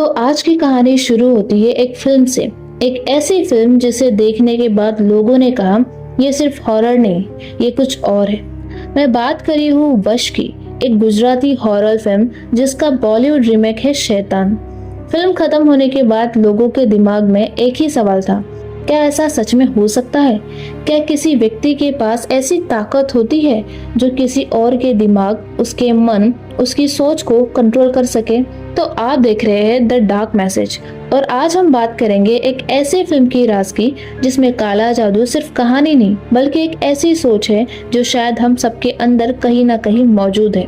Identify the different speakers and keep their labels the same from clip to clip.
Speaker 1: तो आज की कहानी शुरू होती है एक फिल्म से। एक ऐसी फिल्म जिसे देखने के बाद लोगों ने कहा ये सिर्फ हॉरर नहीं, ये कुछ और है। मैं बात करी हूँ वश की, एक गुजराती हॉरर फिल्म जिसका बॉलीवुड रीमेक है शैतान। फिल्म खत्म होने के बाद लोगों के दिमाग में एक ही सवाल था, क्या ऐसा सच में हो सकता है? क्या किसी व्यक्ति के पास ऐसी ताकत होती है जो किसी और के दिमाग, उसके मन, उसकी सोच को कंट्रोल कर सके? तो आप देख रहे हैं द डार्क मैसेज और आज हम बात करेंगे एक ऐसी फिल्म की राज की जिसमें काला जादू सिर्फ कहानी नहीं बल्कि एक ऐसी सोच है जो शायद हम सबके अंदर कहीं ना कहीं मौजूद है।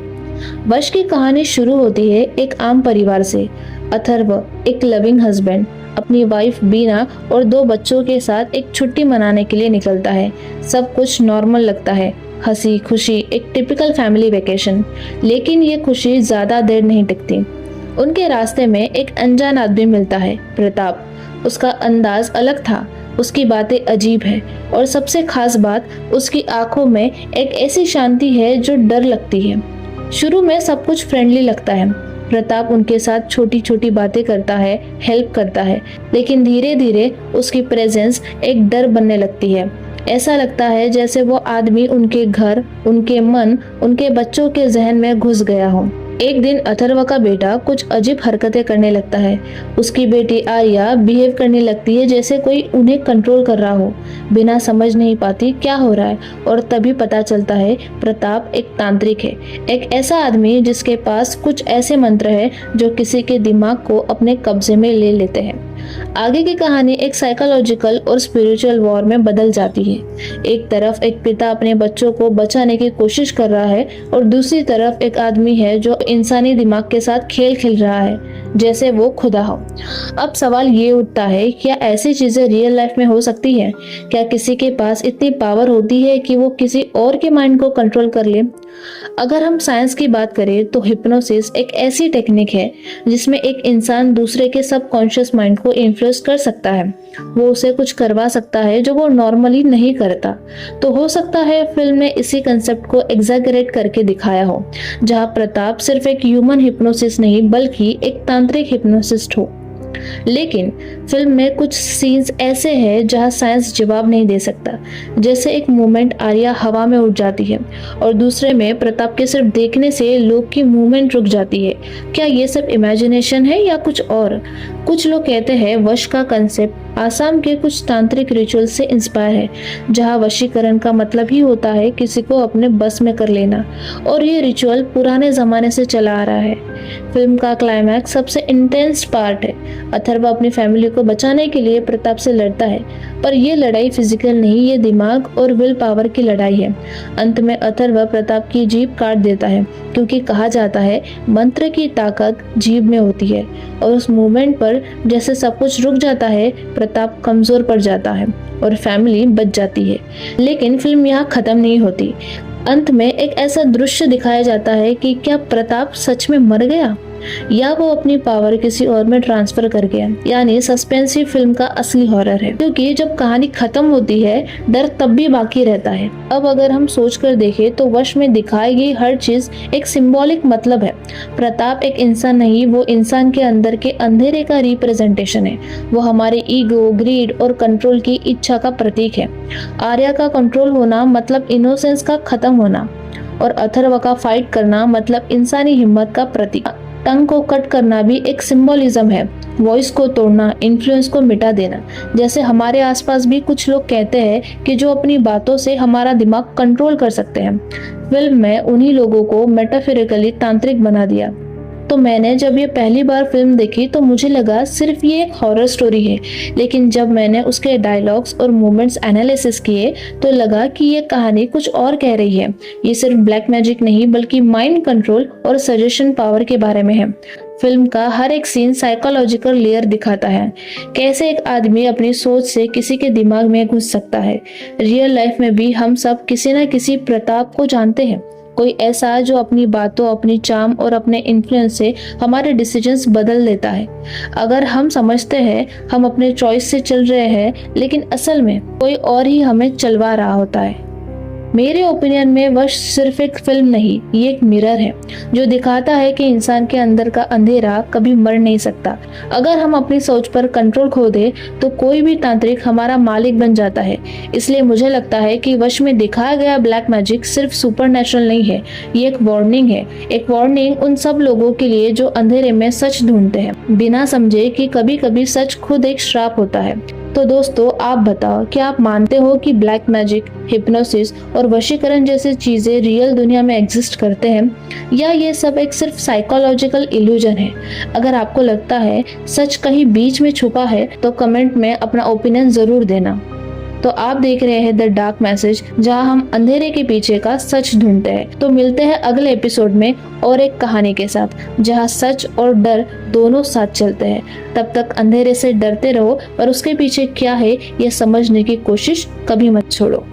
Speaker 1: वश की कहानी शुरू होती है एक आम परिवार से। अथर्व, एक लविंग हस्बैंड, अपनी वाइफ बीना और 2 बच्चों के साथ एक छुट्टी मनाने के लिए निकलता है। सब कुछ नॉर्मल लगता है, हंसी खुशी, एक टिपिकल फैमिली वेकेशन। लेकिन ये खुशी ज्यादा देर नहीं टिकती। उनके रास्ते में एक अनजान आदमी मिलता है, प्रताप। उसका अंदाज अलग था, उसकी बातें अजीब है और सबसे खास बात, उसकी आंखों में एक ऐसी शांति है जो डर लगती है। शुरू में सब कुछ फ्रेंडली लगता है। प्रताप उनके साथ छोटी छोटी बातें करता है, हेल्प करता है, लेकिन धीरे धीरे उसकी प्रेजेंस एक डर बनने लगती है। ऐसा लगता है जैसे वो आदमी उनके घर, उनके मन, उनके बच्चों के जहन में घुस गया हो। एक दिन अथर्व का बेटा कुछ अजीब हरकतें करने लगता है। उसकी बेटी आर्या बिहेव करने लगती है जैसे कोई उन्हें कंट्रोल कर रहा हो। बिना समझ नहीं पाती क्या हो रहा है और तभी पता चलता है प्रताप एक तांत्रिक है, एक ऐसा आदमी जिसके पास कुछ ऐसे मंत्र है जो किसी के दिमाग को अपने कब्जे में ले लेते हैं। आगे की कहानी एक साइकोलॉजिकल और स्पिरिचुअल वॉर में बदल जाती है। एक तरफ एक पिता अपने बच्चों को बचाने की कोशिश कर रहा है और दूसरी तरफ एक आदमी है जो इंसानी दिमाग के साथ खेल खेल रहा है जैसे वो खुदा हो। अब सवाल ये उठता है, क्या ऐसी चीजें रियल लाइफ में हो सकती है? क्या किसी के पास इतनी पावर होती है कि वो किसी और के माइंड को कंट्रोल कर ले? अगर हम साइंस की बात करें तो हिप्नोसिस एक ऐसी टेक्निक है जिसमें एक इंसान दूसरे के सबकॉन्शियस माइंड को इन्फ्लुएंस कर सकता है। वो उसे कुछ करवा सकता है जो वो नॉर्मली नहीं करता। तो हो सकता है फिल्म ने इसी कंसेप्ट को एग्जैगरेट करके दिखाया हो, जहाँ प्रताप सिर्फ एक ह्यूमन हिप्नोसिस नहीं बल्कि एक तांत्रिक हिप्नोसिस्ट हो। लेकिन फिल्म में कुछ सीन्स ऐसे हैं जहां साइंस जवाब नहीं दे सकता। जैसे एक मोमेंट आर्या हवा में उड़ जाती है और दूसरे में प्रताप के सिर्फ देखने से लोग की मूवमेंट रुक जाती है। क्या ये सब इमेजिनेशन है या कुछ और? कुछ लोग कहते हैं वश का कंसेप्ट आसाम के कुछ तांत्रिक रिचुअल से इंस्पायर है, जहां वशीकरण का मतलब ही होता है किसी को अपने बस में कर लेना, और ये रिचुअल पुराने जमाने से चला आ रहा है। फिल्म का क्लाइमैक्स सबसे इंटेंस पार्ट है। अथर्व अपनी फैमिली को बचाने के लिए प्रताप से लड़ता है, पर यह लड़ाई फिजिकल नहीं, ये दिमाग और विल पावर की लड़ाई है। अंत में अथर्व प्रताप की जीभ काट देता है क्योंकि कहा जाता है मंत्र की ताकत जीभ में होती है, और उस मोमेंट पर जैसे सब कुछ रुक जाता है, प्रताप कमजोर पड़ जाता है और फैमिली बच जाती है। लेकिन फिल्म यहाँ खत्म नहीं होती। अंत में एक ऐसा दृश्य दिखाया जाता है कि क्या प्रताप सच में मर गया या वो अपनी पावर किसी और में ट्रांसफर कर गया। यानी सस्पेंस ही फिल्म का असली हॉरर है, क्योंकि जब कहानी खत्म होती है डर तब भी बाकी रहता है। अब अगर हम सोच कर देखें तो वश में दिखाई गई हर चीज एक सिंबॉलिक मतलब है। प्रताप एक इंसान नहीं, वो इंसान के अंदर के अंधेरे का रिप्रेजेंटेशन है। वो हमारे ईगो, ग्रीड और कंट्रोल की इच्छा का प्रतीक है। आर्या का कंट्रोल होना मतलब इनोसेंस का खत्म होना, और अथर्व का फाइट करना मतलब इंसानी हिम्मत का प्रतीक। टंग को कट करना भी एक सिंबोलिज्म है, वॉइस को तोड़ना, इन्फ्लुएंस को मिटा देना। जैसे हमारे आसपास भी कुछ लोग कहते हैं कि जो अपनी बातों से हमारा दिमाग कंट्रोल कर सकते हैं। फिल्म में उन्हीं लोगों को मेटाफोरिकली तांत्रिक बना दिया। तो मैंने जब ये पहली बार फिल्म देखी तो मुझे लगा सिर्फ ये एक हॉरर स्टोरी है, लेकिन जब मैंने उसके डायलॉग्स और मोमेंट्स एनालिसिस किए तो लगा कि ये कहानी कुछ और कह रही है। ये सिर्फ ब्लैक मैजिक नहीं बल्कि माइंड कंट्रोल और सजेशन पावर के बारे में है। फिल्म का हर एक सीन साइकोलॉजिकल लेयर दिखाता है, कैसे एक आदमी अपनी सोच से किसी के दिमाग में घुस सकता है। रियल लाइफ में भी हम सब किसी न किसी प्रताप को जानते हैं, कोई ऐसा जो अपनी बातों, अपनी चार्म और अपने इन्फ्लुएंस से हमारे डिसीजंस बदल देता है। अगर हम समझते हैं हम अपने चॉइस से चल रहे हैं, लेकिन असल में कोई और ही हमें चलवा रहा होता है। मेरे ओपिनियन में वश सिर्फ एक फिल्म नहीं, ये एक मिरर है जो दिखाता है कि इंसान के अंदर का अंधेरा कभी मर नहीं सकता। अगर हम अपनी सोच पर कंट्रोल खो दे तो कोई भी तांत्रिक हमारा मालिक बन जाता है। इसलिए मुझे लगता है कि वश में दिखाया गया ब्लैक मैजिक सिर्फ सुपरनैचुरल नहीं है, ये एक वार्निंग है। एक वार्निंग उन सब लोगों के लिए जो अंधेरे में सच ढूंढते हैं, बिना समझे कि कभी कभी सच खुद एक श्राप होता है। तो दोस्तों, आप बताओ, क्या आप मानते हो कि ब्लैक मैजिक, हिप्नोसिस और वशीकरण जैसी चीजें रियल दुनिया में एग्जिस्ट करते हैं, या ये सब एक सिर्फ साइकोलॉजिकल इल्यूजन है? अगर आपको लगता है सच कहीं बीच में छुपा है तो कमेंट में अपना ओपिनियन जरूर देना। तो आप देख रहे हैं द डार्क मैसेज, जहां हम अंधेरे के पीछे का सच ढूंढते हैं। तो मिलते हैं अगले एपिसोड में और एक कहानी के साथ, जहां सच और डर दोनों साथ चलते हैं। तब तक अंधेरे से डरते रहो, पर उसके पीछे क्या है ये समझने की कोशिश कभी मत छोड़ो।